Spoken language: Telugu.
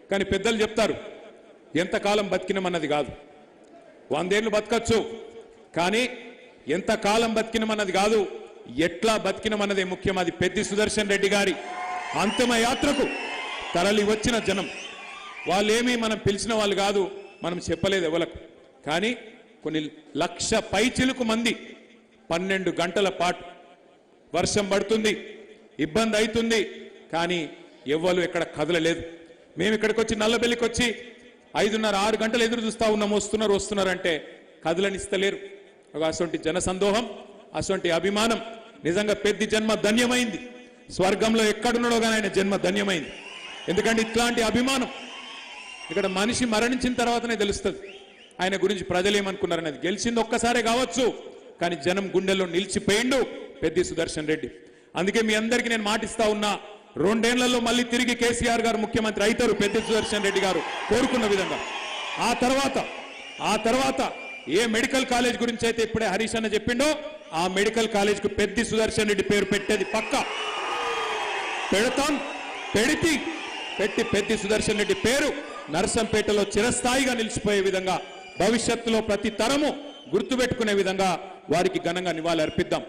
కానీ పెద్దలు చెప్తారు ఎంతకాలం బతికినమన్నది కాదు, 100 ఏళ్ళు బతకచ్చు, కానీ ఎంతకాలం బతికినమన్నది కాదు, ఎట్లా బతికినమన్నదే ముఖ్యం. అది పెద్ది సుదర్శన్ రెడ్డి గారి అంతిమ యాత్రకు తరలి వచ్చిన జనం. వాళ్ళేమీ మనం పిలిచిన వాళ్ళు కాదు, మనం చెప్పలేదు ఎవలకు. కానీ కొన్ని లక్ష పైచిలుకు మంది 12 గంటల పాటు వర్షం పడుతుంది, ఇబ్బంది అవుతుంది, కానీ ఎవ్వరు ఎక్కడ కదలలేదు. మేము ఇక్కడికి వచ్చి నల్లబెల్లికి వచ్చి 5:30-6 గంటలు ఎదురు చూస్తా ఉన్నాం, వస్తున్నారంటే కదలనిస్తలేరు. అటువంటి జనసందోహం, అటువంటి అభిమానం. నిజంగా పెద్ది జన్మ ధన్యమైంది. స్వర్గంలో ఎక్కడున్నాడో కానీ ఆయన జన్మ ధన్యమైంది. ఎందుకంటే ఇట్లాంటి అభిమానం ఇక్కడ మనిషి మరణించిన తర్వాతనే తెలుస్తుంది ఆయన గురించి ప్రజలు ఏమనుకున్నారనేది. గెలిచింది ఒక్కసారే కావచ్చు, కానీ జనం గుండెల్లో నిలిచిపోయిండు పెద్ది సుదర్శన్ రెడ్డి. అందుకే మీ అందరికీ నేను మాటిస్తా ఉన్నా, 2 ఏళ్లలో మళ్ళీ తిరిగి కేసీఆర్ గారు ముఖ్యమంత్రి అవుతారు పెద్ది సుదర్శన్ రెడ్డి గారు కోరుకున్న విధంగా. ఆ తర్వాత ఏ మెడికల్ కాలేజ్ గురించి అయితే ఇప్పుడే హరీష్ అన్న చెప్పిండో ఆ మెడికల్ కాలేజ్ కు పెద్ది సుదర్శన్ రెడ్డి పేరు పెట్టేది పక్కా పెడతాం. పెట్టి పెద్ది సుదర్శన్ రెడ్డి పేరు నర్సంపేటలో చిరస్థాయిగా నిలిచిపోయే విధంగా, భవిష్యత్తులో ప్రతి తరము గుర్తుపెట్టుకునే విధంగా వారికి ఘనంగా నివాళి అర్పిద్దాం.